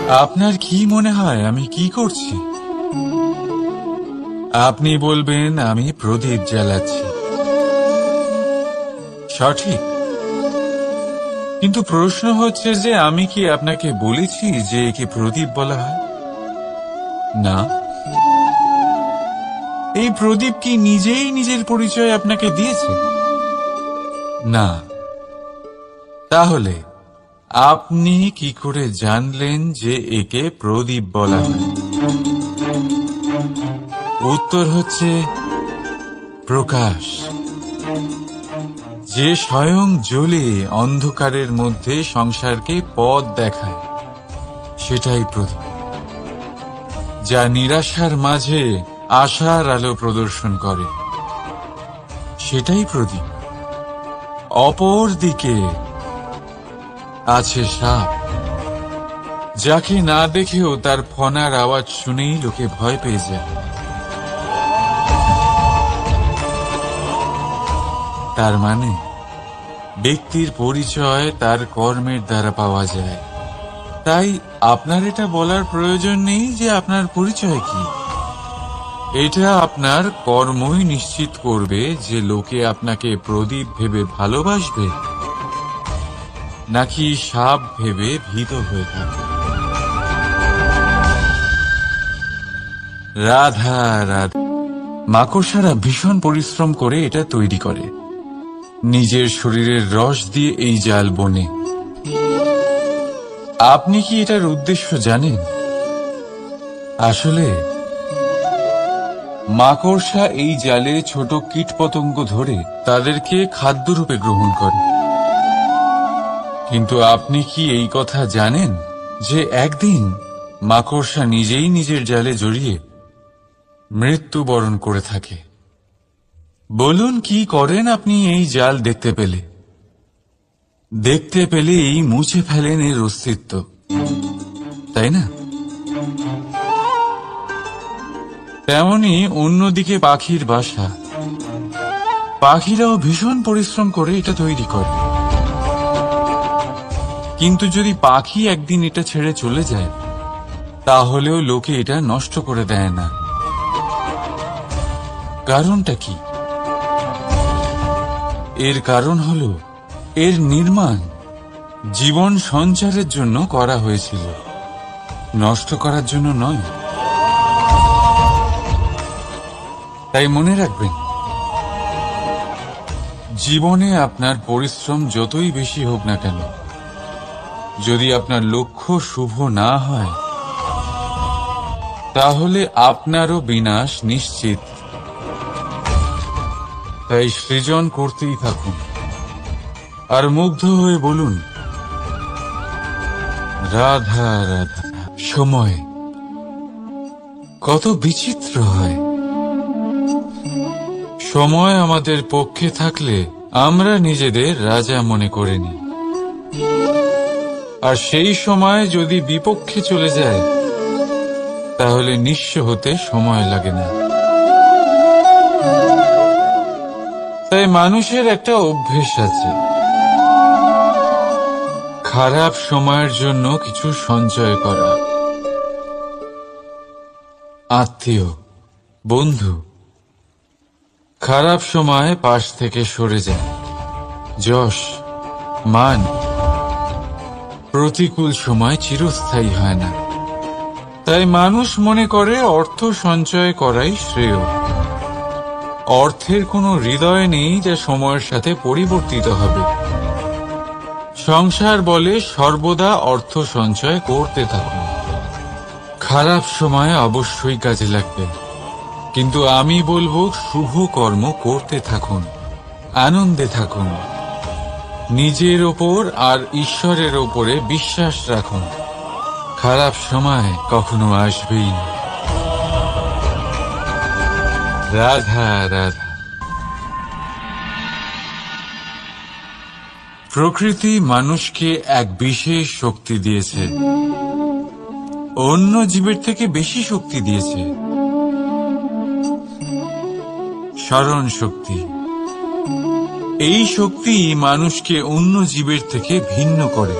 আপনার কি মনে হয় আমি কি করছি? আপনি বলবেন আমি প্রদীপ জ্বালাচ্ছি, সঠিক। কিন্তু প্রশ্ন হচ্ছে যে আমি কি আপনাকে বলেছি যে একে প্রদীপ বলা হয়? না। এই প্রদীপ কি নিজেই নিজের পরিচয় আপনাকে দিয়েছে? না। তাহলে আপনি কি করে জানলেন যে একে প্রদীপ বলা হয়? উত্তর হচ্ছে প্রকাশ, যে স্বয়ং জ্বলে অন্ধকারের মধ্যে সংসারকে পথ দেখায়, সেটাই প্রদীপ। যা নিরাশার মাঝে আশার আলো প্রদর্শন করে, সেটাই প্রদীপ। অপর দিকে আছে সাপ, যাকে না দেখেও তার ফনার আওয়াজ শুনেই লোকে ভয় পেয়ে যায়। তার মানে ব্যক্তির পরিচয় তার কর্মের দ্বারা পাওয়া যায়। তাই আপনার এটা বলার প্রয়োজন নেই যে আপনার পরিচয় কি। এটা আপনার কর্মই নিশ্চিত করবে যে লোকে আপনাকে প্রদীপ ভেবে ভালোবাসবে নাকি সাপ ভেবে ভীত হয়ে থাকবে। রাধা রাধা। মাকড়সারা ভীষণ পরিশ্রম করে এটা তৈরি করে, নিজের শরীরের রস দিয়ে এই জাল বনে। আপনি কি এটার উদ্দেশ্য জানেন? আসলে মাকড়সা এই জালে ছোট কীটপতঙ্গ ধরে তাদেরকে খাদ্যরূপে গ্রহণ করে। কিন্তু আপনি কি এই কথা জানেন যে একদিন মাকড়সা নিজেই নিজের জালে জড়িয়ে মৃত্যুবরণ করে থাকে? বলুন, কি করেন আপনি এই জাল দেখতে পেলে? দেখতে পেলেই মুছে ফেলেন এর অস্তিত্ব, তাই না? তেমনি অন্যদিকে পাখির বাসা, পাখিরাও ভীষণ পরিশ্রম করে এটা তৈরি করে। কিন্তু যদি পাখি একদিন এটা ছেড়ে চলে যায়, তাহলেও লোকে এটা নষ্ট করে দেয় না। কারণটা কি? এর কারণ হলো এর নির্মাণ জীবন সঞ্চারের জন্য করা হয়েছিল, নষ্ট করার জন্য নয়। তাই মনে রাখবেন, জীবনে আপনার পরিশ্রম যতই বেশি হোক না কেন, যদি আপনার লক্ষ্য শুভ না হয়, তাহলে আপনারও বিনাশ নিশ্চিত। তাই সৃজন করতেই থাকুন আর মুগ্ধ হয়ে বলুন, রাধা রাধা। সময় কত বিচিত্র হয়। সময় আমাদের পক্ষে থাকলে আমরা নিজেদের রাজা মনে করে নিই, আর সেই সময় যদি বিপক্ষে চলে যায়, তাহলে নিঃস্ব হতে সময় লাগে না। তাই মানুষের একটা অভ্যেস আছে, খারাপ সময়ের জন্য কিছু সঞ্চয় করা। আত্মীয়, বন্ধু খারাপ সময় পাশ থেকে সরে যায়। যশ, মান প্রতিকূল সময় চিরস্থায়ী হয় না। তাই মানুষ মনে করে অর্থ সঞ্চয় করাই শ্রেয়। অর্থের কোনো হৃদয় নেই যা সময়ের সাথে পরিবর্তিত হবে। সংসার বলে সর্বদা অর্থ সঞ্চয় করতে থাকুন। খারাপ সময় অবশ্যই কাজে লাগবে, কিন্তু আমি বলবো শুভ কর্ম করতে থাকুন, আনন্দে থাকুন, নিজের ওপর আর ঈশ্বরের ওপরে বিশ্বাস রাখুন। খারাপ সময় কখনো আসবেই না। রাধা রাধা। প্রকৃতি মানুষকে এক বিশেষ শক্তি দিয়েছে, অন্য জীবের থেকে বেশি শক্তি দিয়েছে। স্মরণ শক্তি। এই শক্তি মানুষকে অন্য জীবের থেকে ভিন্ন করে।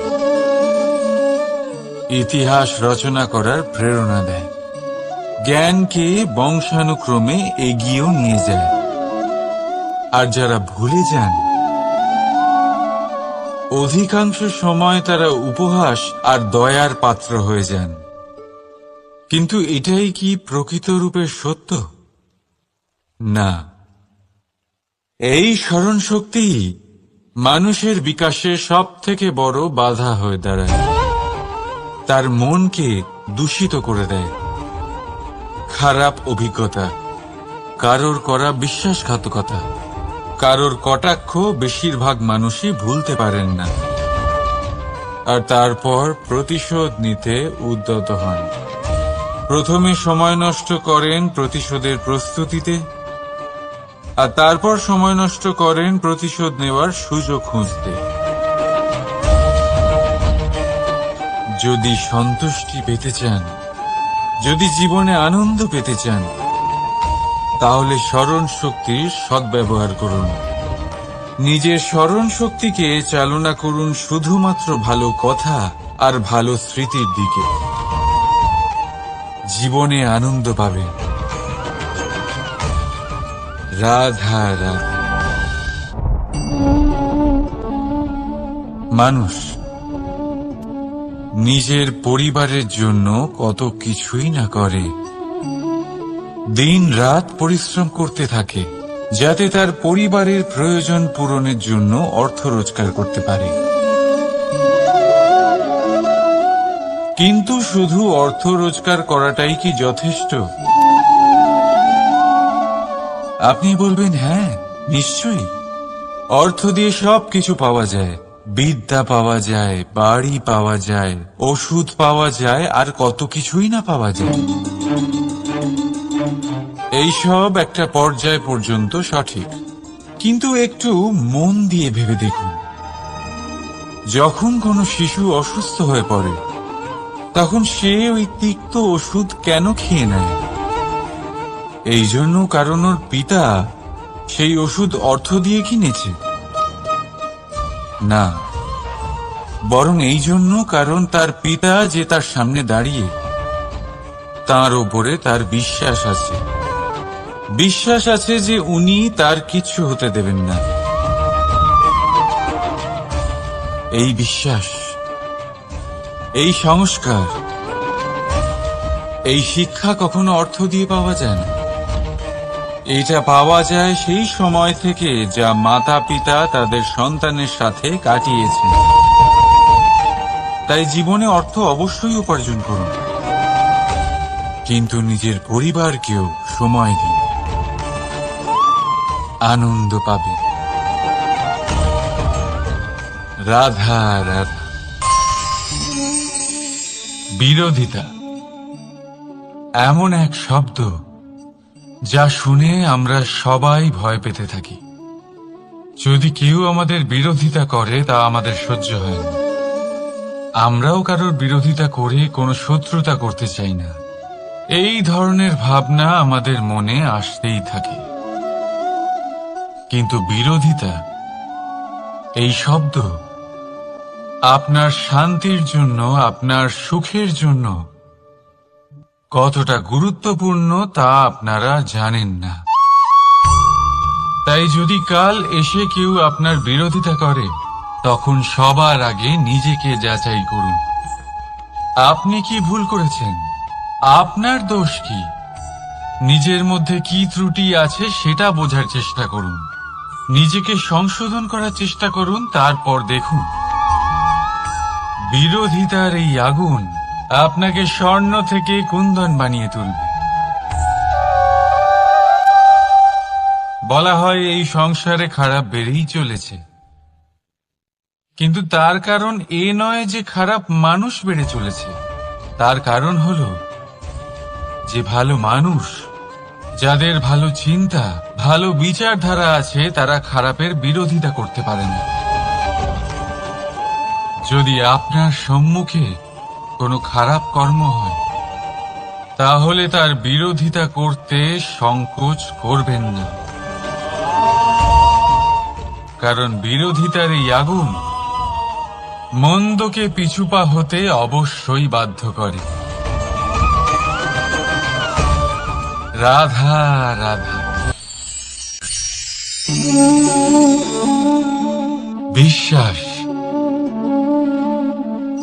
ইতিহাস রচনা করার প্রেরণা দেয়, জ্ঞানকে বংশানুক্রমে এগিয়েও নিয়ে যায়। আর যারা ভুলে যান, অধিকাংশ সময় তারা উপহাস আর দয়ার পাত্র হয়ে যান। কিন্তু এটাই কি প্রকৃত রূপে সত্য? না। এই স্মরণ শক্তি মানুষের বিকাশে সব থেকে বড় বাধা হয়ে দাঁড়ায়, তার মনকে দূষিত করে দেয়। খারাপ অভিজ্ঞতা, কারোর করা বিশ্বাসঘাতকতা, কারোর কটাক্ষ বেশিরভাগ মানুষই ভুলতে পারেন না, আর তারপর প্রতিশোধ নিতে উদ্যত হন। প্রথমে সময় নষ্ট করেন প্রতিশোধের প্রস্তুতিতে, আর তারপর সময় নষ্ট করেন প্রতিশোধ নেওয়ার সুযোগ খুঁজতে। যদি সন্তুষ্টি পেতে চান, যদি জীবনে আনন্দ পেতে চান, তাহলে স্মরণ শক্তির সদ্ব্যবহার করুন। নিজের স্মরণ শক্তিকে চালনা করুন শুধুমাত্র ভালো কথা আর ভালো স্মৃতির দিকে। জীবনে আনন্দ পাবেন। রাধা রাধা। মানুষ নিজের পরিবারের জন্য কত কিছুই না করে, দিন রাত পরিশ্রম করতে থাকে যাতে তার পরিবারের প্রয়োজন পূরণের জন্য অর্থ রোজগার করতে পারে। কিন্তু শুধু অর্থ রোজগার করাটাই কি যথেষ্ট? আপনি বলবেন, হ্যাঁ নিশ্চয়ই, অর্থ দিয়ে সব কিছু পাওয়া যায়, বিদ্যা পাওয়া যায়, বাড়ি পাওয়া যায়, ওষুধ পাওয়া যায়, আর কত কিছুই না পাওয়া যায়। এইসব একটা পর্যায় পর্যন্ত সঠিক, কিন্তু একটু মন দিয়ে ভেবে দেখুন, যখন কোনো শিশু অসুস্থ হয়ে পড়ে তখন সে ওই তিক্ত ওষুধ কেন খেয়ে নেয়? এই জন্য কারণ ওর পিতা সেই ওষুধ অর্থ দিয়ে কিনেছে? না, বরং এই জন্য কারণ তার পিতা যে তার সামনে দাঁড়িয়ে, তার ওপরে তার বিশ্বাস আছে। বিশ্বাস আছে যে উনি তার কিচ্ছু হতে দেবেন না। এই বিশ্বাস, এই সংস্কার, এই শিক্ষা কখনো অর্থ দিয়ে পাওয়া যায় না। এটা পাওয়া যায় সেই সময় থেকে যা মাতা পিতা তাদের সন্তানের সাথে কাটিয়েছেন। তাই জীবনে অর্থ অবশ্যই উপার্জন করুন, কিন্তু নিজের পরিবারকেও সময় দিন, আনন্দ পাবে। রাধা রাধা। বিরোধিতা এমন এক শব্দ যা শুনে আমরা সবাই ভয় পেতে থাকি। যদি কেউ আমাদের বিরোধিতা করে তা আমাদের সহ্য হয় না। আমরাও কারোর বিরোধিতা করে কোনো শত্রুতা করতে চাই না। এই ধরনের ভাবনা আমাদের মনে আসতেই থাকে। কিন্তু বিরোধিতা, এই শব্দ আপনার শান্তির জন্য, আপনার সুখের জন্য কতটা গুরুত্বপূর্ণ তা আপনারা জানেন না। তাই যদি কাল এসে কেউ আপনার বিরোধিতা করে, তখন সবার আগে নিজেকে যাচাই করুন। আপনি কি ভুল করেছেন? আপনার দোষ কি? নিজের মধ্যে কি ত্রুটি আছে সেটা বোঝার চেষ্টা করুন। নিজেকে সংশোধন করার চেষ্টা করুন, তারপর দেখুন বিরোধিতার এই আগুন আপনাকে স্বর্ণ থেকে কুন্দন বানিয়ে তুলবে। বলা হয় এই সংসারে খারাপ বেড়েই চলেছে, কিন্তু তার কারণ এ নয় যে খারাপ মানুষ বেড়ে চলেছে। তার কারণ হল যে ভালো মানুষ, যাদের ভালো চিন্তা, ভালো বিচারধারা আছে, তারা খারাপের বিরোধিতা করতে পারে না। যদি আপনার সম্মুখে কোনো খারাপ কর্ম হয়, তাহলে তার বিরোধিতা করতে সংকোচ করবেন না, কারণ বিরোধিতার এই আগুন মন্দকে পিছুপা হতে অবশ্যই বাধ্য করে। রাধা রাধা। বিশ্বাস,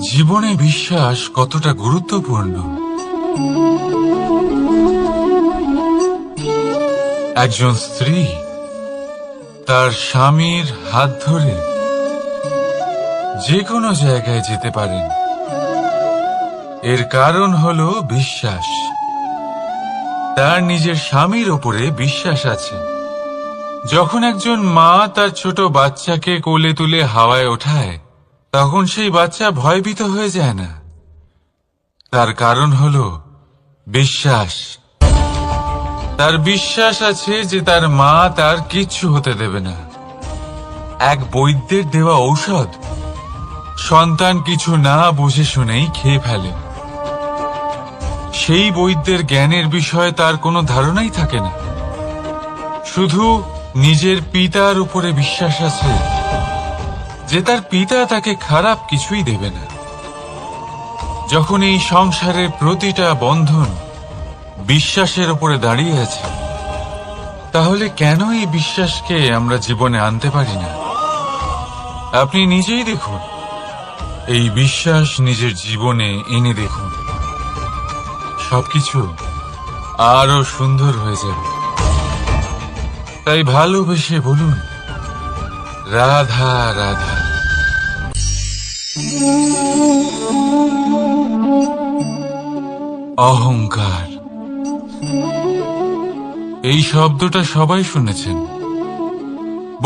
জীবনে বিশ্বাস কতটা গুরুত্বপূর্ণ। একজন স্ত্রী তার স্বামীর হাত ধরে যে কোনো জায়গায় যেতে পারেন, এর কারণ হলো বিশ্বাস। তার নিজের স্বামীর ওপরে বিশ্বাস আছে। যখন একজন মা তার ছোট বাচ্চাকে কোলে তুলে হাওয়ায় ওঠায়, তখন সেই বাচ্চা ভয়ভীত হয়ে যায় না। তার কারণ হলো বিশ্বাস। তার বিশ্বাস আছে যে তার মা তার কিচ্ছু হতে দেবে না। এক বৈদ্যের দেওয়া ঔষধ সন্তান কিছু না বুঝে শুনেই খেয়ে ফেলে। সেই বৈদ্যের জ্ঞানের বিষয়ে তার কোনো ধারণাই থাকে না, শুধু নিজের পিতার উপরে বিশ্বাস আছে যে তার পিতা তাকে খারাপ কিছুই দেবে না। যখন এই সংসারের প্রতিটা বন্ধন বিশ্বাসের উপরে দাঁড়িয়ে আছে, তাহলে কেন এই বিশ্বাসকে আমরা জীবনে আনতে পারি না? আপনি নিজেই দেখুন, এই বিশ্বাস নিজের জীবনে এনে দেখুন, সবকিছু আরো সুন্দর হয়ে যাবে। তাই ভালোবেসে বলুন, রাধা রাধা। অহংকার, এই শব্দটা সবাই শুনেছেন।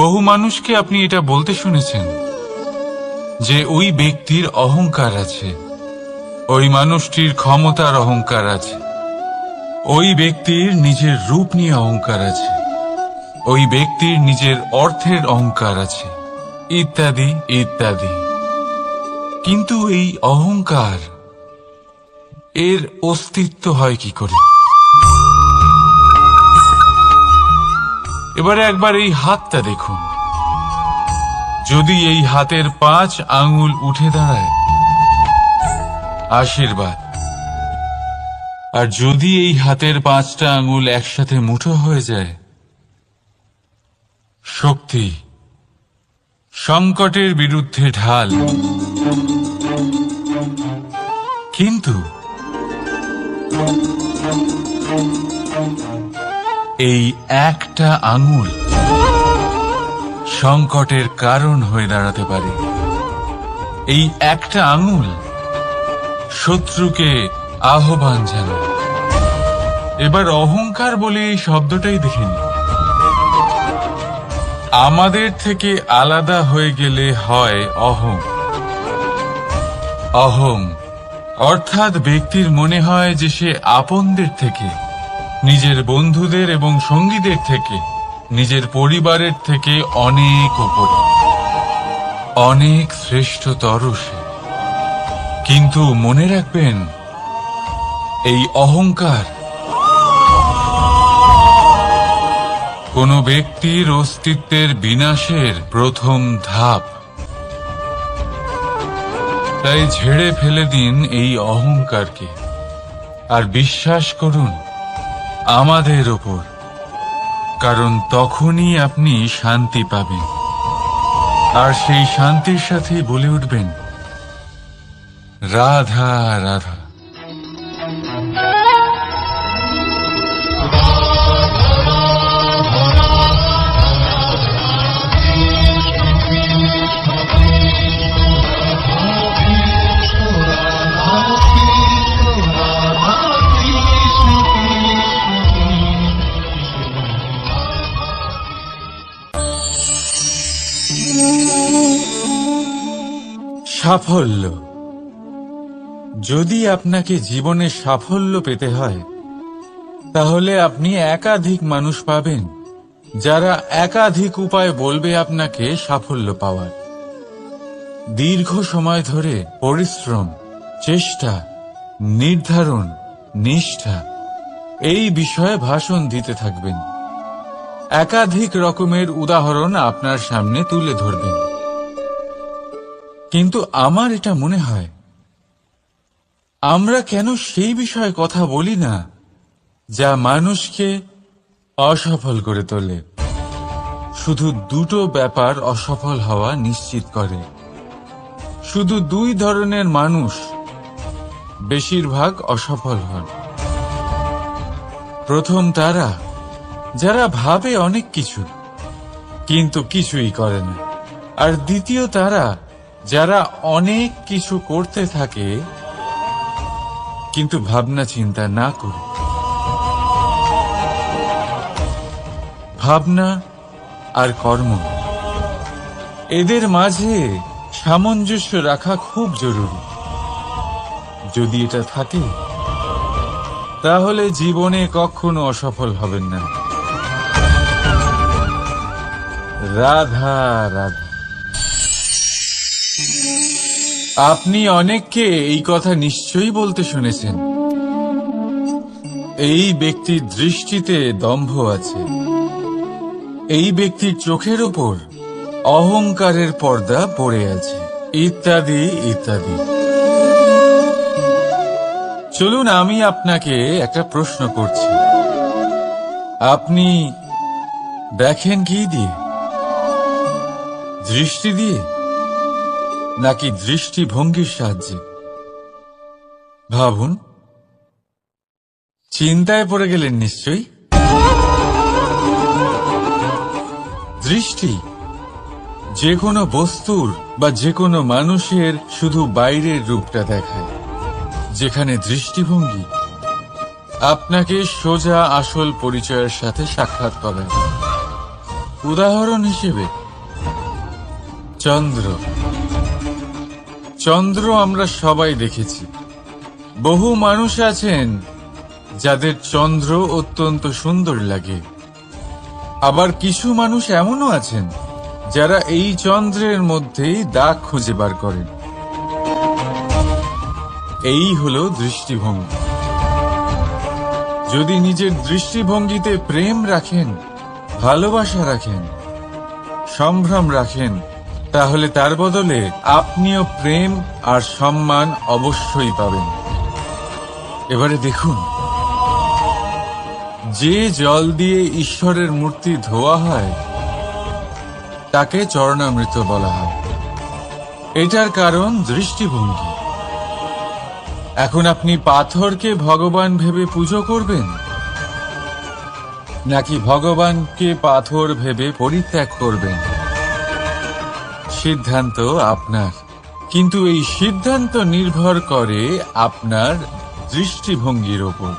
বহু মানুষকে আপনি এটা বলতে শুনেছেন যে ওই ব্যক্তির অহংকার আছে, ওই মানুষটির ক্ষমতার অহংকার আছে, ওই ব্যক্তির নিজের রূপ নিয়ে অহংকার আছে, ওই ব্যক্তির নিজের অর্থের অহংকার আছে, ইত্যাদি ইত্যাদি। কিন্তু এই অহংকার, এর অস্তিত্ব হয় কি করে? এবারে একবার এই হাতটা দেখুন। যদি এই হাতের 5 আঙ্গুল উঠে দাঁড়ায়, আশীর্বাদ। আর যদি এই হাতের 5টা আঙ্গুল একসাথে মুঠো হয়ে যায়, শক্তি, সংকটের বিরুদ্ধে ঢাল। কিন্তু এই একটা আঙুল সংকটের কারণ হয়ে দাঁড়াতে পারে। এই একটা আঙুল শত্রুকে আহ্বান জানায়। এবার অহংকার বলে এই শব্দটাই দেখে নিন। আমাদের থেকে আলাদা হয়ে গেলে হয় অহং। অহং অর্থাৎ ব্যক্তির মনে হয় যে সে আপনদের থেকে, নিজের বন্ধুদের এবং সঙ্গীদের থেকে, নিজের পরিবারের থেকে অনেক উপরে, অনেক শ্রেষ্ঠতর সে। কিন্তু মনে রাখবেন, এই অহংকার কোনো ব্যক্তির অস্তিত্বের বিনাশের প্রথম ধাপ। তাই ঝেড়ে ফেলে দিন এই অহংকারকে, আর বিশ্বাস করুন আমাদের ওপর, কারণ তখনই আপনি শান্তি পাবেন। আর সেই শান্তির সাথেই বলে উঠবেন, রাধা রাধা। সাফল্য। যদি আপনাকে জীবনে সাফল্য পেতে হয়, তাহলে আপনি একাধিক মানুষ পাবেন যারা একাধিক উপায় বলবে আপনাকে সাফল্য পাওয়ার। দীর্ঘ সময় ধরে পরিশ্রম, চেষ্টা, নির্ধারণ, নিষ্ঠা এই বিষয়ে ভাষণ দিতে থাকবেন। একাধিক রকমের উদাহরণ আপনার সামনে তুলে ধরবেন। কিন্তু আমার এটা মনে হয়, আমরা কেন সেই বিষয়ে কথা বলি না যা মানুষকে অসফল করে তোলে? শুধু দুটো ব্যাপার অসফল হওয়া নিশ্চিত করে। শুধু দুই ধরনের মানুষ বেশিরভাগ অসফল হন। প্রথম তারা যারা ভাবে অনেক কিছু কিন্তু কিছুই করে না, আর দ্বিতীয় তারা যারা অনেক কিছু করতে থাকে কিন্তু ভাবনা চিন্তা না করে। ভাবনা আর কর্ম, এদের মাঝে সামঞ্জস্য রাখা খুব জরুরি। যদি এটা থাকে তাহলে জীবনে কখনো অসফল হবেন না। রাধা রাধা। আপনি অনেককে এই কথা নিশ্চয়ই বলতে শুনেছেন, এই ব্যক্তির দৃষ্টিতে দম্ভ আছে, এই ব্যক্তির চোখের ওপর অহংকারের পর্দা পড়ে আছে, ইত্যাদি ইত্যাদি। চলুন আমি আপনাকে একটা প্রশ্ন করছি, আপনি দেখেন কি দিয়ে? দৃষ্টি দিয়ে নাকি দৃষ্টিভঙ্গির সাহায্যে? ভাবুন। চিন্তায় পড়ে গেলেন নিশ্চয়ই। দৃষ্টি যে কোনো বস্তুর বা যে কোনো মানুষের শুধু বাইরের রূপটা দেখায়, যেখানে দৃষ্টিভঙ্গি আপনাকে সোজা আসল পরিচয়ের সাথে সাক্ষাৎ করায়। উদাহরণ হিসেবে চন্দ্র। চন্দ্র আমরা সবাই দেখেছি। বহু মানুষ আছেন যাদের চন্দ্র অত্যন্ত সুন্দর লাগে, আবার কিছু মানুষ এমনও আছেন যারা এই চন্দ্রের মধ্যেই দাগ খুঁজে বার করেন। এই হলো দৃষ্টিভঙ্গি। যদি নিজের দৃষ্টিভঙ্গিতে প্রেম রাখেন, ভালোবাসা রাখেন, সম্ভ্রম রাখেন, তাহলে তার বদলে আপনিও প্রেম আর সম্মান অবশ্যই পাবেন। এবারে দেখুন, যে জল দিয়ে ঈশ্বরের মূর্তি ধোয়া হয় তাকে চরণামৃত বলা হয়। এটার কারণ দৃষ্টিভঙ্গি। এখন আপনি পাথরকে ভগবান ভেবে পুজো করবেন নাকি ভগবানকে পাথর ভেবে পরিত্যাগ করবেন? সিদ্ধান্ত আপনার, কিন্তু এই সিদ্ধান্ত নির্ভর করে আপনার দৃষ্টিভঙ্গির ওপর।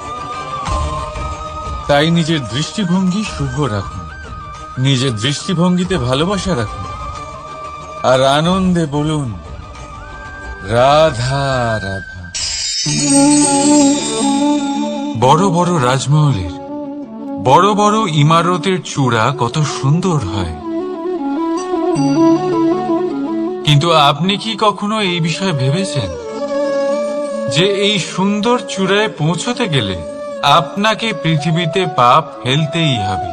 তাই নিজের দৃষ্টিভঙ্গি শুভ রাখুন, নিজের দৃষ্টিভঙ্গিতে ভালোবাসা রাখুন, আর আনন্দে বলুন রাধা রাধা। বড় বড় রাজমহলের বড় বড় ইমারতের চূড়া কত সুন্দর হয়, কিন্তু আপনি কি কখনো এই বিষয়ে ভেবেছেন যে এই সুন্দর চূড়ায় পৌঁছতে গেলে আপনাকে পৃথিবীতে পা ফেলতেই হবে?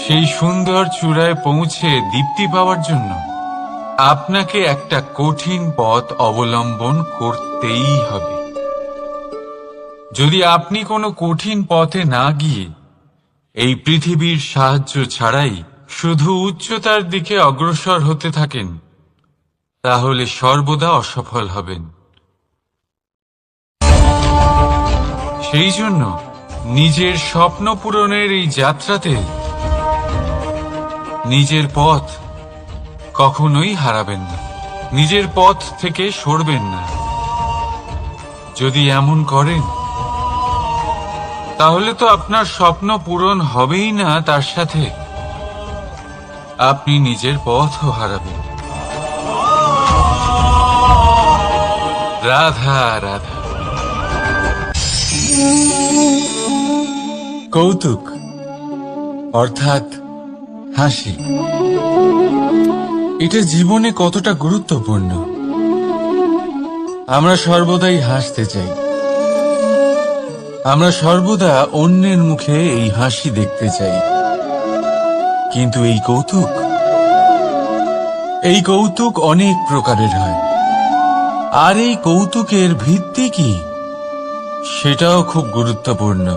সেই সুন্দর চূড়ায় পৌঁছে দীপ্তি পাওয়ার জন্য আপনাকে একটা কঠিন পথ অবলম্বন করতেই হবে। যদি আপনি কোনো কঠিন পথে না গিয়ে এই পৃথিবীর সাহায্য ছাড়াই শুধু উচ্চতার দিকে অগ্রসর হতে থাকেন, তাহলে সর্বদা অসফল হবেন। সেই জন্য নিজের স্বপ্ন পূরণের এই যাত্রাতে নিজের পথ কখনোই হারাবেন না, নিজের পথ থেকে সরবেন না। যদি এমন করেন তাহলে তো আপনার স্বপ্ন পূরণ হবেই না, তার সাথে আপনি নিজের পথও হারাবেন। রাধা রাধা। কৌতুক অর্থাৎ হাসি, এটা জীবনে কতটা গুরুত্বপূর্ণ। আমরা সর্বদাই হাসতে চাই, আমরা সর্বদা অন্যের মুখে এই হাসি দেখতে চাই। কিন্তু এই কৌতুক, এই কৌতুক অনেক প্রকারের হয়, আর এই কৌতুকের ভিত্তি কি সেটাও খুব গুরুত্বপূর্ণ।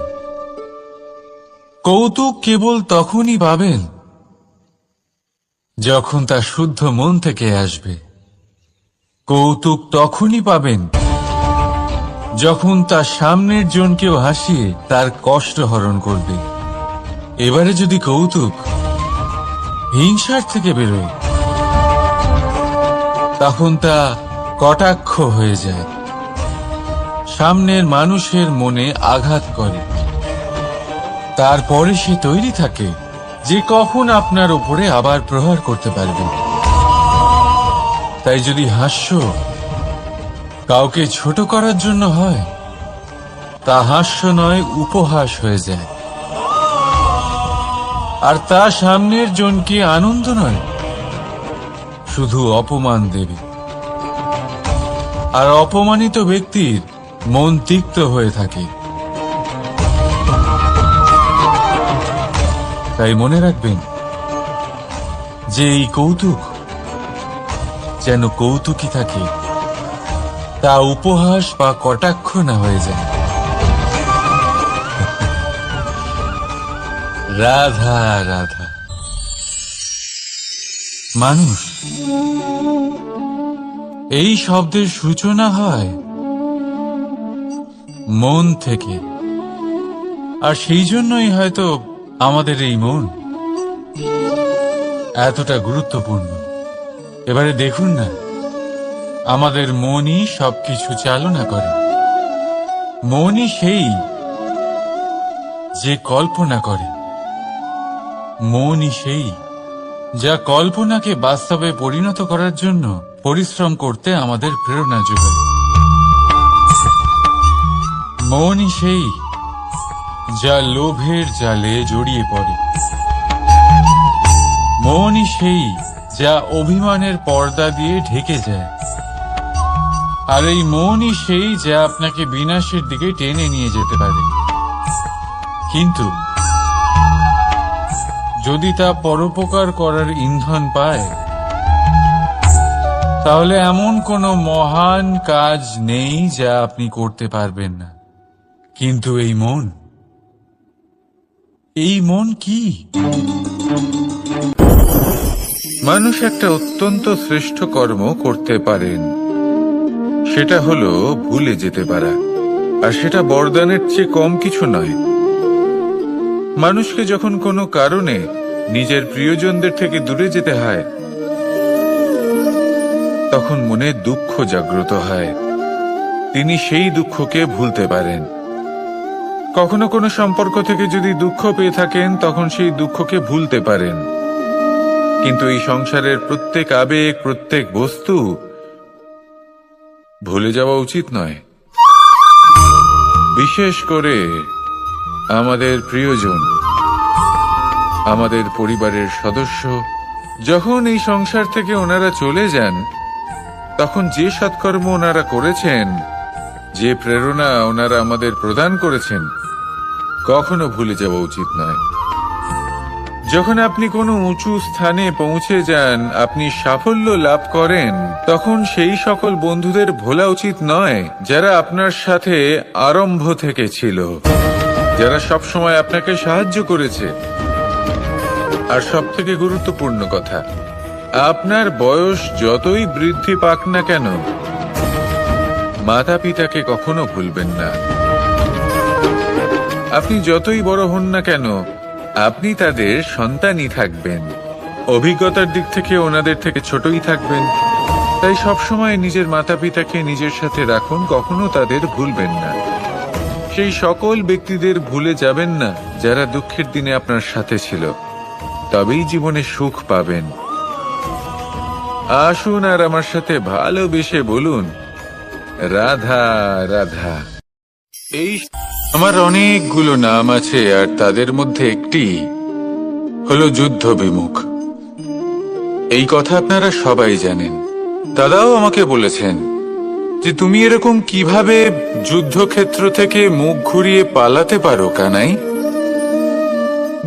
কৌতুক কেবল তখনই পাবেন যখন তা শুদ্ধ মন থেকে আসবে। কৌতুক তখনই পাবেন যখন তার সামনের জনকেও হাসিয়ে তার কষ্ট হরণ করবে। এবারে যদি কৌতুক হিংসার থেকে বেরোয়, তখন তা কটাক্ষ হয়ে যায়, সামনের মানুষের মনে আঘাত করে। তারপরে সে তৈরি থাকে যে কখন আপনার উপরে আবার প্রহার করতে পারবে। তাই যদি হাস্য কাউকে ছোট করার জন্য হয়, তা হাস্য নয়, উপহাস হয়ে যায়। আর তা সামনের জনকে আনন্দ নয়, শুধু অপমান দেবে। আর অপমানিত ব্যক্তির মন তিক্ত হয়ে থাকে। তাই মনে রাখবেন যে এই কৌতুক যেন কৌতুকই থাকে, তা উপহাস বা কটাক্ষ না হয়ে যায়। রাধা রাধা। মানুষ এই শব্দের সূচনা হয় মন থেকে, আর সেই জন্যই হয়তো আমাদের এই মন এতটা গুরুত্বপূর্ণ। এবারে দেখুন না, আমাদের মনই সবকিছু চালনা করে। মনই সেই যে কল্পনা করে, মনই সেই যা কল্পনাকে বাস্তবে পরিণত করার জন্য পরিশ্রম করতে আমাদের প্রেরণা যোগায়। মনই সেই যা লোভের জালে জড়িয়ে পড়ে। মনই সেই যা অভিমানের পর্দা দিয়ে ঢেকে যায়। আর এই মনই সেই যা আপনাকে বিনাশের দিকে টেনে নিয়ে যেতে পারে। কিন্তু যদি তা পরোপকার করার ইন্ধন পায়, তাহলে এমন কোনো মহান কাজ নেই যা আপনি করতে পারবেন না। কিন্তু এই মন কি? মানুষ একটা অত্যন্ত শ্রেষ্ঠ কর্ম করতে পারেন, সেটা হলো ভুলে যেতে পারা। আর সেটা বরদানের চেয়ে কম কিছু নয়। মানুষকে যখন কোনো কারণে নিজের প্রিয়জনদের থেকে দূরে যেতে হয়, তখন মনে দুঃখ জাগ্রত হয়। তিনি সেই দুঃখকে ভুলতে পারেন। কখনো কোনো সম্পর্ক থেকে যদি দুঃখ পেয়ে থাকেন, তখন সেই দুঃখকে ভুলতে পারেন। কিন্তু এই সংসারের প্রত্যেক আবেগ, প্রত্যেক বস্তু ভুলে যাওয়া উচিত নয়। বিশেষ করে আমাদের প্রিয়জন, আমাদের পরিবারের সদস্য যখন এই সংসার থেকে ওনারা চলে যান, তখন যে সৎকর্ম ওনারা করেছেন, যে প্রেরণা ওনারা আমাদের প্রদান করেছেন, কখনো ভুলে যাওয়া উচিত নয়। যখন আপনি কোনো উঁচু স্থানে পৌঁছে যান, আপনি সাফল্য লাভ করেন, তখন সেই সকল বন্ধুদের ভোলা উচিত নয় যারা আপনার সাথে আরম্ভ থেকে ছিল, যারা সব সময় আপনাকে সাহায্য করেছে। আর সবথেকে গুরুত্বপূর্ণ কথা, আপনার বয়স যতই বৃদ্ধি পাক না কেন, মাতা পিতাকে কখনো ভুলবেন না। আপনি যতই বড় হন না কেন, আপনি তাদের সন্তানই থাকবেন। অভিজ্ঞতার দিক থেকে ওনাদের থেকে ছোটই থাকবেন। তাই সবসময় নিজের মাতা পিতাকে নিজের সাথে রাখুন, কখনো তাদের ভুলবেন না। সেই সকল ব্যক্তিদের ভুলে যাবেন না যারা দুঃখের দিনে আপনার সাথে ছিল, তবেই জীবনে সুখ পাবেন। আসুন আর আমার সাথে ভালোবেসে বলুন, রাধা রাধা। এই আমার অনেকগুলো নাম আছে, আর তাদের মধ্যে একটি হলো যুদ্ধ বিমুখ। এই কথা আপনারা সবাই জানেন। দাদাও আমাকে বলেছেন যে তুমি এরকম কিভাবে যুদ্ধক্ষেত্র থেকে মুখ ঘুরিয়ে পালাতে পারো কানাই।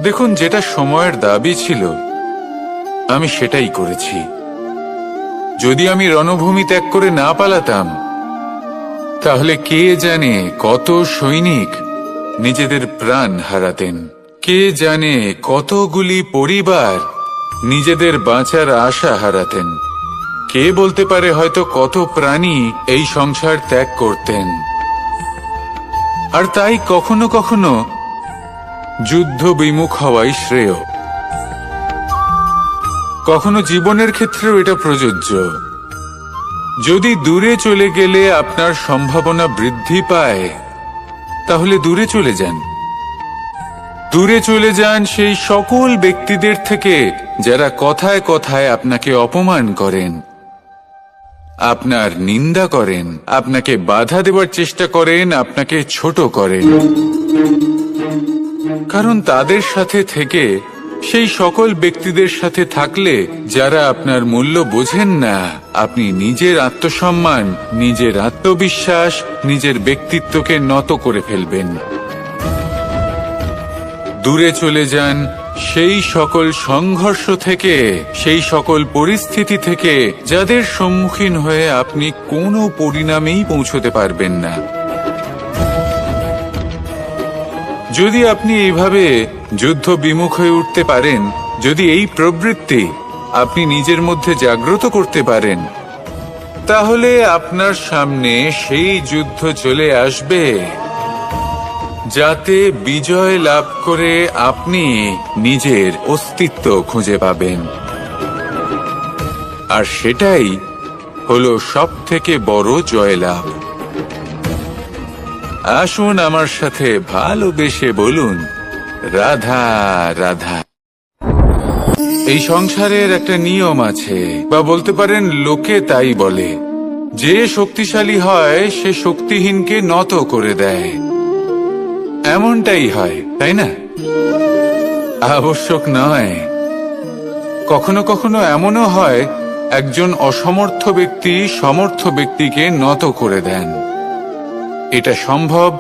দেখুন, যেটা সময়ের দাবি ছিল আমি সেটাই করেছি। যদি আমি রণভূমি ত্যাগ করে না পালাতাম, তাহলে কে জানে কত সৈনিক নিজেদের প্রাণ হারাতেন, কে জানে কতগুলি পরিবার নিজেদের বাঁচার আশা হারাতেন, কে বলতে পারে হয়তো কত প্রাণী এই সংসার ত্যাগ করতেন। আর তাই কখনো কখনো যুদ্ধ বিমুখ হওয়াই শ্রেয়। কখনো জীবনের ক্ষেত্রেও এটা প্রযোজ্য। যদি দূরে চলে গেলে আপনার সম্ভাবনা বৃদ্ধি পায়, তাহলে দূরে চলে যান। দূরে চলে যান সেই সকল ব্যক্তিদের থেকে যারা কথায় কথায় আপনাকে অপমান করেন, আপনার নিন্দা করেন, আপনাকে বাধা দেওয়ার চেষ্টা করেন, আপনাকে ছোট করেন। কারণ তাদের সাথে থেকে, সেই সকল ব্যক্তিদের সাথে থাকলে যারা আপনার মূল্য বোঝেন না, আপনি নিজের আত্মসম্মান, নিজের আত্মবিশ্বাস, নিজের ব্যক্তিত্বকে নত করে ফেলবেন। দূরে চলে যান সেই সকল সংঘর্ষ থেকে, সেই সকল পরিস্থিতি থেকে যাদের সম্মুখীন হয়ে আপনি কোনো পরিণামেই পৌঁছতে পারবেন না। যদি আপনি এইভাবে যুদ্ধ বিমুখ হয়ে উঠতে পারেন, যদি এই প্রবৃত্তি আপনি নিজের মধ্যে জাগ্রত করতে পারেন, তাহলে আপনার সামনে সেই যুদ্ধ চলে আসবে যাতে বিজয় লাভ করে আপনি নিজের অস্তিত্ব খুঁজে পাবেন। আর সেটাই হলো সবথেকে বড় জয়লাভ। আসুন আমার সাথে ভালোবেসে বলুন, রাধা রাধা। এই সংসারের একটা নিয়ম আছে, বা বলতে পারেন লোকে তাই বলে, যে শক্তিশালী হয় সে শক্তিহীনকে নত করে দেয়। এমনটাই হয়, তাই না? আবশ্যক নয়। কখনো কখনো এমনও হয় একজন অসমর্থ ব্যক্তি সমর্থ ব্যক্তিকে নত করে দেন। এটা সম্ভব,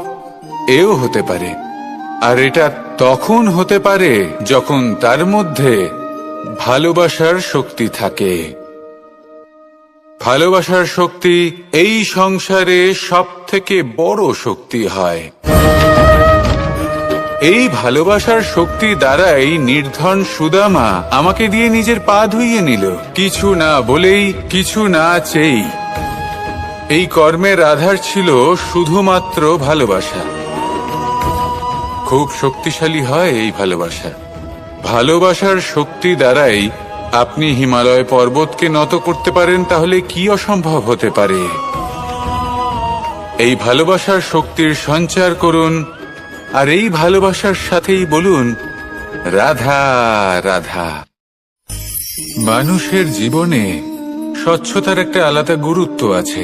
এও হতে পারে। আর এটা তখন হতে পারে যখন তার মধ্যে ভালোবাসার শক্তি থাকে। ভালোবাসার শক্তি এই সংসারে সবথেকে বড় শক্তি হয়। এই ভালোবাসার শক্তি দ্বারাই নির্ধন সুদামা আমাকে দিয়ে নিজের পা ধুইয়ে নিল, কিছু না বলেই, কিছু না চেয়েই। এই কর্মের আধার ছিল শুধুমাত্র ভালোবাসা। খুব শক্তিশালী হয় এই ভালোবাসা। ভালোবাসার শক্তি দ্বারাই আপনি হিমালয় পর্বতকে নত করতে পারেন, তাহলে কি অসম্ভব হতে পারে? এই ভালোবাসার শক্তির সঞ্চার করুন, আর এই ভালোবাসার সাথেই বলুন, রাধা রাধা। মানুষের জীবনে স্বচ্ছতার একটা আলাদা গুরুত্ব আছে।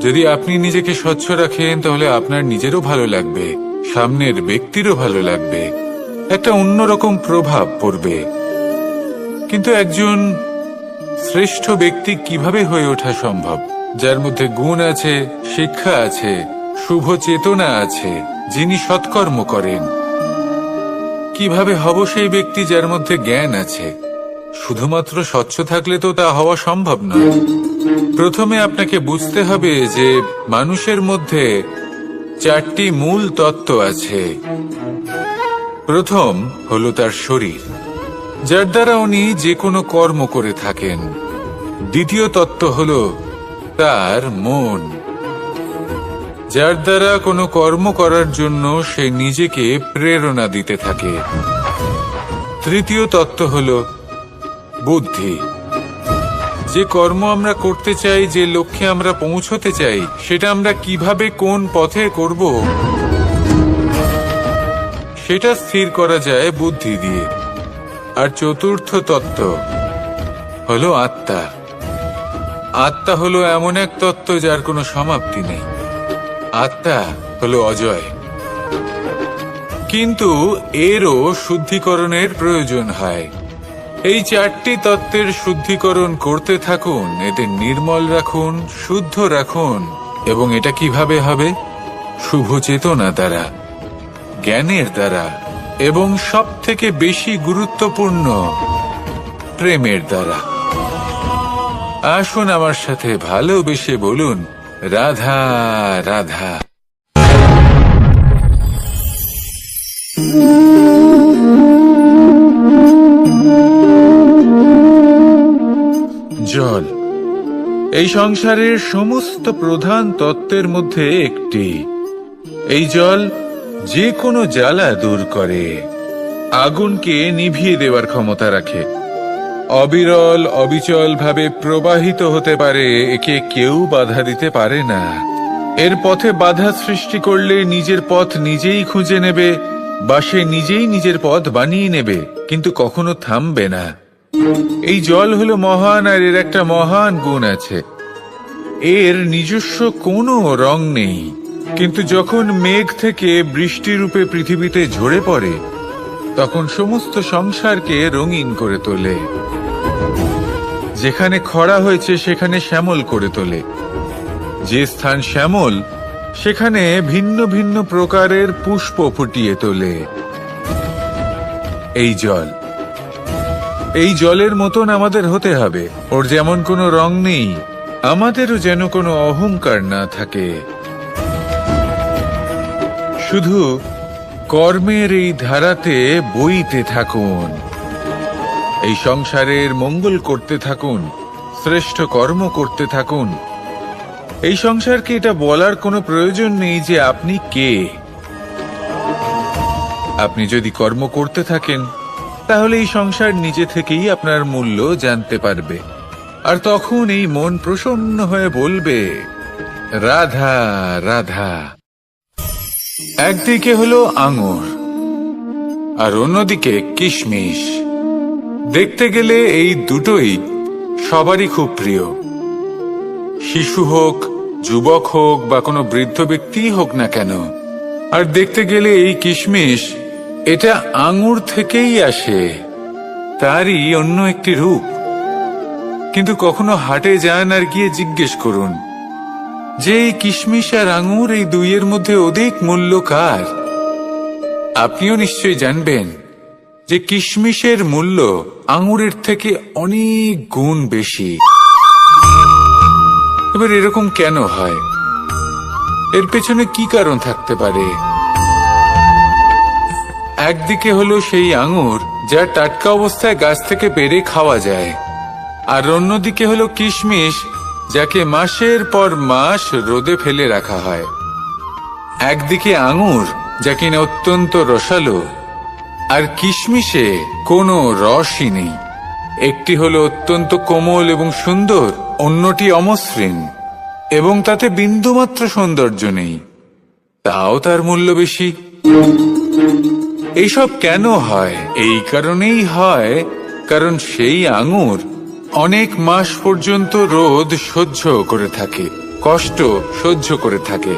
যদি আপনি নিজেকে স্বচ্ছ রাখেন, তাহলে আপনার নিজেরও ভালো লাগবে, সামনের ব্যক্তিরও ভালো লাগবে, একটা অন্যরকম প্রভাব পড়বে। কিন্তু একজন শ্রেষ্ঠ ব্যক্তি কিভাবে হয়ে ওঠা সম্ভব? যার মধ্যে গুণ আছে, শিক্ষা আছে, শুভ চেতনা আছে, যিনি সৎকর্ম করেন। কিভাবে হব সেই ব্যক্তি যার মধ্যে জ্ঞান আছে? শুধুমাত্র স্বচ্ছ থাকলে তো তা হওয়া সম্ভব নয়। প্রথমে আপনাকে বুঝতে হবে যে মানুষের মধ্যে 4টি মূল তত্ত্ব আছে। প্রথম হলো তার শরীর, যার দ্বারা উনি যে কোনো কর্ম করে থাকেন। দ্বিতীয় তত্ত্ব হলো তার মন, যার দ্বারা কোনো কর্ম করার জন্য সে নিজেকে প্রেরণা দিতে থাকে। তৃতীয় তত্ত্ব হলো বুদ্ধি, যে কর্ম আমরা করতে চাই, যে লক্ষ্যে আমরা পৌঁছতে চাই, সেটা আমরা কিভাবে কোন পথে করব সেটা স্থির করা যায় বুদ্ধি দিয়ে। আর চতুর্থ তত্ত্ব হলো আত্মা। আত্মা হলো এমন এক তত্ত্ব যার কোনো সমাপ্তি নেই। আত্মা হলো অজয়। কিন্তু এরও শুদ্ধিকরণের প্রয়োজন হয়। এই 4টি তত্ত্বের শুদ্ধিকরণ করতে থাকুন, এদের নির্মল রাখুন, শুদ্ধ রাখুন। এবং এটা কিভাবে হবে? শুভ চেতনা দ্বারা, জ্ঞানের দ্বারা, এবং সবথেকে বেশি গুরুত্বপূর্ণ প্রেমের দ্বারা। আসুন আমার সাথে ভালোবেসে বলুন, রাধা রাধা। জল এই সংসারের সমস্ত প্রধান তত্ত্বের মধ্যে একটি। এই জল যে কোনো জ্বালা দূর করে, আগুনকে নিভিয়ে দেওয়ার ক্ষমতা রাখে, অবিরল অবিচল ভাবে প্রবাহিত হতে পারে, একে কেউ বাধা দিতে পারে না। এর পথে বাধা সৃষ্টি করলে নিজের পথ নিজেই খুঁজে নেবে, বা সে নিজেই নিজের পথ বানিয়ে নেবে, কিন্তু কখনো থামবে না। এই জল হলো মহান, আর এর একটা মহান গুণ আছে, এর নিজস্ব কোনো রং নেই, কিন্তু যখন মেঘ থেকে বৃষ্টি রূপে পৃথিবীতে ঝরে পড়ে, তখন সমস্ত সংসারকে রঙিন করে তোলে। যেখানে খরা হয়েছে সেখানে শ্যামল করে তোলে, যে স্থান শ্যামল সেখানে ভিন্ন ভিন্ন প্রকারের পুষ্প ফুটিয়ে তোলে। এই জল, এই জলের মতন আমাদের হতে হবে। ওর যেমন কোনো রং নেই, আমাদেরও যেন কোনো অহংকার না থাকে। শুধু কর্মের এই ধারাতে বইতে থাকুন, এই সংসারের মঙ্গল করতে থাকুন, শ্রেষ্ঠ কর্ম করতে থাকুন। এই সংসারকে এটা বলার কোনো প্রয়োজন নেই যে আপনি কে। আপনি যদি কর্ম করতে থাকেন, তাহলে এই সংসার নিজে থেকেই আপনার মূল্য জানতে পারবে, আর তখন এই মন প্রসন্ন হয়ে বলবে, রাধা রাধা। একদিকে হলো আঙুর, আর অন্যদিকে কিশমিশ। দেখতে গেলে এই দুটোই সবারই খুব প্রিয়। শিশু হোক, যুবক হোক, বা কোনো বৃদ্ধ ব্যক্তি হোক না কেন। আর দেখতে গেলে এই কিশমিশ, এটা আঙুর থেকেই আসে, তারই অন্য একটি রূপ। কিন্তু কখনো হাটে যান আর গিয়ে জিজ্ঞেস করুন যে এই কিশমিশ আর আঙুর, এই দুইয়ের মধ্যে অধিক মূল্য কার? আপনিও নিশ্চয়ই জানবেন যে কিশমিশের মূল্য আঙুরের থেকে অনেক গুণ বেশি। এবার এরকম কেন হয়? এর পেছনে কি কারণ থাকতে পারে? একদিকে হলো সেই আঙুর যা টাটকা অবস্থায় গাছ থেকে পেড়ে খাওয়া যায়, আর অন্যদিকে হলো কিশমিশ যাকে মাসের পর মাস রোদে ফেলে রাখা হয়। একদিকে আঙুর যা কিনা অত্যন্ত রসালো, আর কিশমিশে কোনো রসই নেই। একটি হলো অত্যন্ত কোমল এবং সুন্দর, অন্যটি অমসৃণ এবং তাতে বিন্দুমাত্র সৌন্দর্য নেই, তাও তার মূল্য বেশি। এইসব কেন হয়? এই কারণেই হয় কারণ সেই আঙুর অনেক মাস পর্যন্ত রোদ সহ্য করে থাকে, কষ্ট সহ্য করে থাকে,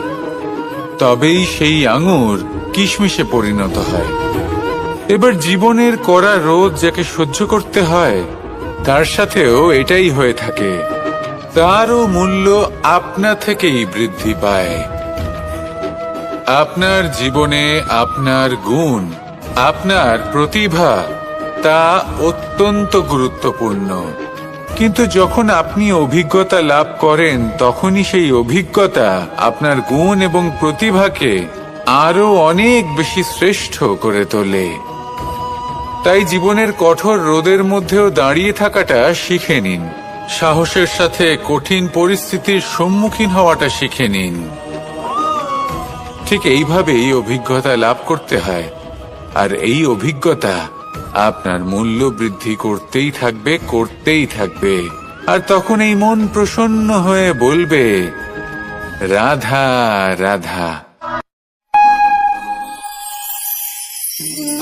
তবেই সেই আঙুর কিশমিশে পরিণত হয়। এবার জীবনের কড়া রোদ যাকে সহ্য করতে হয়, তার সাথেও এটাই হয়ে থাকে, তারও মূল্য আপনা থেকেই বৃদ্ধি পায়। আপনার জীবনে আপনার গুণ, আপনার প্রতিভা, তা অত্যন্ত গুরুত্বপূর্ণ। কিন্তু যখন আপনি অভিজ্ঞতা লাভ করেন, তখনই সেই অভিজ্ঞতা আপনার গুণ এবং প্রতিভাকে আরো অনেক বেশি শ্রেষ্ঠ করে তোলে। তাই জীবনের কঠোর রোদের মধ্যেও দাঁড়িয়ে থাকাটা শিখে নিন, সাহসের সাথে কঠিন পরিস্থিতির সম্মুখীন হওয়াটা শিখে নিন। ঠিক এইভাবেই অভিজ্ঞতা লাভ করতে হয়, আর এই অভিজ্ঞতা আপনার মূল্য বৃদ্ধি করতেই থাকবে, করতেই থাকবে। আর তখন এই মন প্রসন্ন হয়ে বলবে, রাধা রাধা।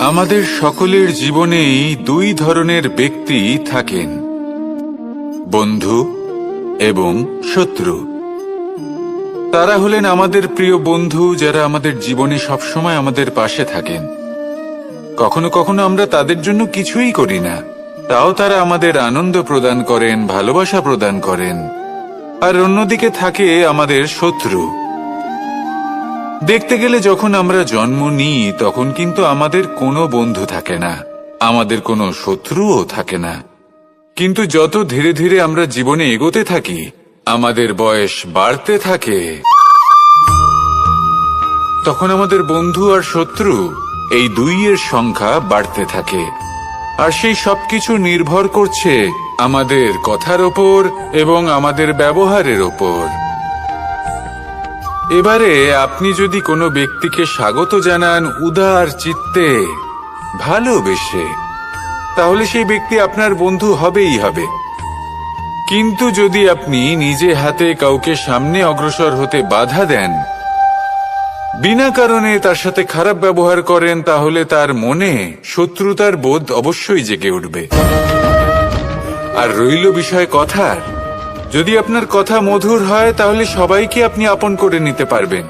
আমাদের সকলের জীবনেই দুই ধরনের ব্যক্তি থাকেন, বন্ধু এবং শত্রু। তারা হলেন আমাদের প্রিয় বন্ধু, যারা আমাদের জীবনে সবসময় আমাদের পাশে থাকেন। কখনো কখনো আমরা তাদের জন্য কিছুই করি না, তাও তারা আমাদের আনন্দ প্রদান করেন, ভালোবাসা প্রদান করেন। আর অন্যদিকে থাকে আমাদের শত্রু। দেখতে গেলে যখন আমরা জন্ম নিই, তখন কিন্তু আমাদের কোনো বন্ধু থাকে না, আমাদের কোনো শত্রুও থাকে না। কিন্তু যত ধীরে ধীরে আমরা জীবনে এগোতে থাকি, আমাদের বয়স বাড়তে থাকে, তখন আমাদের বন্ধু আর শত্রু এই দুইয়ের সংখ্যা বাড়তে থাকে। আর সেই সবকিছু নির্ভর করছে আমাদের কথার ওপর এবং আমাদের ব্যবহারের ওপর। এবারে আপনি যদি কোনো ব্যক্তিকে স্বাগত জানান উদার চিত্তে, ভালোবেসে, তাহলে সেই ব্যক্তি আপনার বন্ধু হবেই হবে। কিন্তু যদি আপনি নিজে হাতে কাউকে সামনে অগ্রসর হতে বাধা দেন, বিনা কারণে তার সাথে খারাপ ব্যবহার করেন, তাহলে তার মনে শত্রুতার বোধ অবশ্যই জেগে উঠবে। আর রইল বিষয় কথার, যদি আপনার কথা মধুর হয় তাহলে সবাইকে আপনি আপন করে নিতে পারবেন।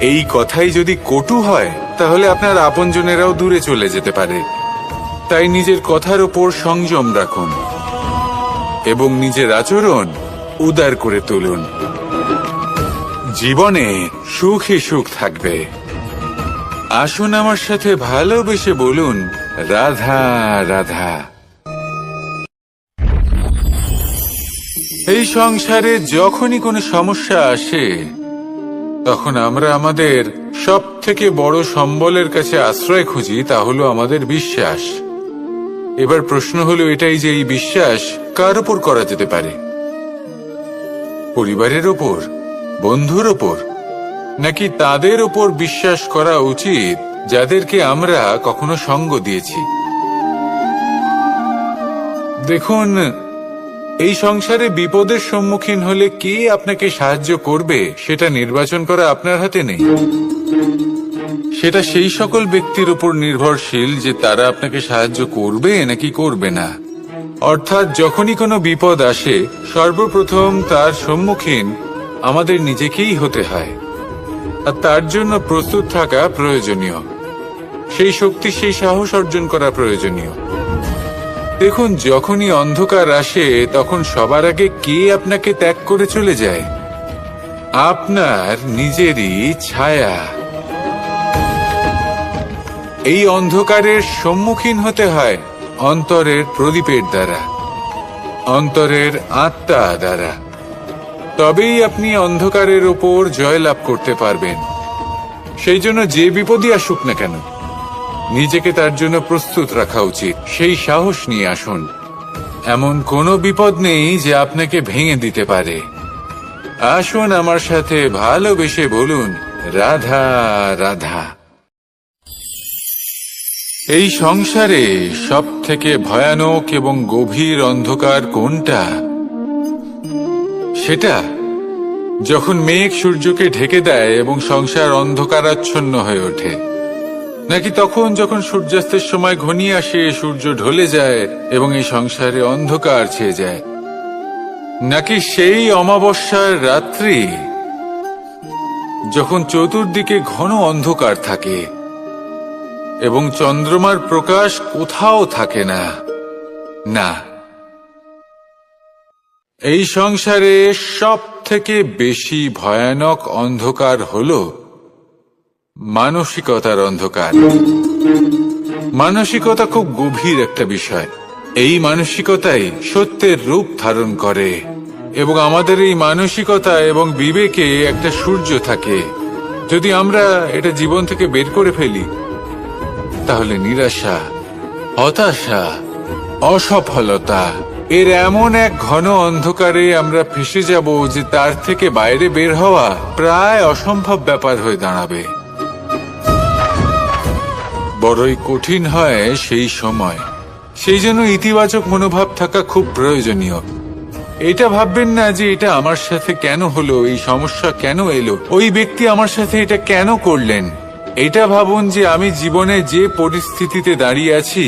এই কথাই যদি কটু হয় তাহলে আপনার আপনজনেরাও দূরে চলে যেতে পারে। তাই নিজের কথার ওপর সংযম রাখুন এবং নিজের আচরণ উদার করে তুলুন। জীবনে সুখী সুখ থাকবে। আসুন আমার সাথে ভালোবেসে বলুন, রাধা রাধা। এই সংসারে যখনই কোনো সমস্যা আসে, তখন আমরা আমাদের সব থেকে বড় সম্বলের কাছে আশ্রয় খুঁজি, তা হলো আমাদের বিশ্বাস। এবার প্রশ্ন হলো এটাই যে এই বিশ্বাস কার উপর করা যেতে পারে? পরিবারের ওপর, বন্ধুর ওপর, নাকি তাদের ওপর বিশ্বাস করা উচিত যাদেরকে আমরা কখনো সঙ্গ দিয়েছি? দেখুন, এই সংসারে বিপদের সম্মুখীন হলে কে আপনাকে সাহায্য করবে সেটা নির্বাচন করা আপনার হাতে নেই। সেটা সেই সকল ব্যক্তির উপর নির্ভরশীল যে তারা আপনাকে সাহায্য করবে নাকি করবে না। অর্থাৎ যখনই কোনো বিপদ আসে, সর্বপ্রথম তার সম্মুখীন আমাদের নিজেকেই হতে হয়। আর তার জন্য প্রস্তুত থাকা প্রয়োজনীয়, সেই শক্তি, সেই সাহস অর্জন করা প্রয়োজনীয়। দেখুন, যখনই অন্ধকার আসে তখন সবার আগে কে আপনাকে ত্যাগ করে চলে যায়? আপনার নিজেরই ছায়া। এই অন্ধকারের সম্মুখীন হতে হয় অন্তরের প্রদীপের দ্বারা, অন্তরের আত্মা দ্বারা। তবেই আপনি অন্ধকারের ওপর জয়লাভ করতে পারবেন। সেই জন্য যে বিপদই আসুক না কেন, নিজেকে তার জন্য প্রস্তুত রাখা উচিত। সেই সাহস নিয়ে আসুন। এমন কোনো বিপদ নেই যে আপনাকে ভেঙে দিতে পারে। আসুন আমার সাথে ভালোবেসে বলুন, রাধা রাধা। এই সংসারে সব থেকে ভয়ানক এবং গভীর অন্ধকার কোনটা? সেটা যখন মেঘ সূর্যকে ঢেকে দেয় এবং সংসার অন্ধকারাচ্ছন্ন হয়ে ওঠে, নাকি তখন যখন সূর্যাস্তের সময় ঘনিয়ে আসে, সূর্য ঢলে যায় এবং এই সংসারে অন্ধকার ছেয়ে যায়, নাকি সেই অমাবস্যার রাত্রি যখন চতুর্দিকে ঘন অন্ধকার থাকে এবং চন্দ্রমার প্রকাশ কোথাও থাকে না? না, এই সংসারে সব থেকে বেশি ভয়ানক অন্ধকার হলো মানসিকতার অন্ধকার। মানসিকতা খুব গভীর একটা বিষয়। এই মানসিকতাই সত্যের রূপ ধারণ করে এবং আমাদের এই মানসিকতা এবং বিবেকে একটা সূর্য থাকে। যদি আমরা এটা জীবন থেকে বের করে ফেলি, তাহলে নিরাশা, হতাশা, অসফলতা এর এমন এক ঘন অন্ধকারে আমরা ফেসে যাব যে তার থেকে বাইরে বের হওয়া প্রায় অসম্ভব ব্যাপার হয়ে দাঁড়াবে। বড়ই কঠিন হয় সেই সময়। সেই জন্য ইতিবাচক মনোভাব থাকা খুব প্রয়োজনীয়। এটা ভাববেন না যে এটা আমার সাথে কেন হলো, এই সমস্যা কেন এলো, ওই ব্যক্তি আমার সাথে এটা কেন করলেন। এটা ভাবুন যে আমি জীবনে যে পরিস্থিতিতে দাঁড়িয়ে আছি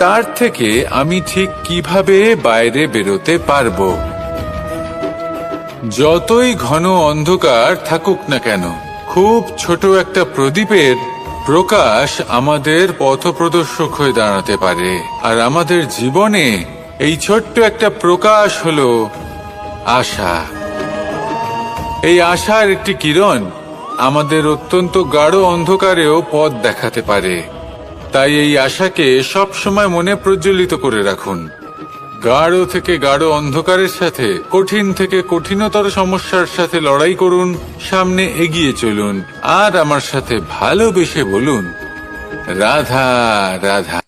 তার থেকে আমি ঠিক কিভাবে বাইরে বেরোতে পারবো। যতই ঘন অন্ধকার থাকুক না কেন, খুব ছোট একটা প্রদীপের প্রকাশ আমাদের পথপ্রদর্শক হয়ে দাঁড়াতে পারে। আর আমাদের জীবনে এই ছোট্ট একটা প্রকাশ হলো আশা। এই আশার একটি কিরণ আমাদের অত্যন্ত গাঢ় অন্ধকারেও পথ দেখাতে পারে। তাই এই আশাকে সব সময় মনে প্রজ্বলিত করে রাখুন। গাঢ় থেকে গাঢ় অন্ধকারের সাথে, কঠিন থেকে কঠিনতর সমস্যার সাথে লড়াই করুন, সামনে এগিয়ে চলুন আর আমার সাথে ভালোবেসে বলুন, রাধা রাধা।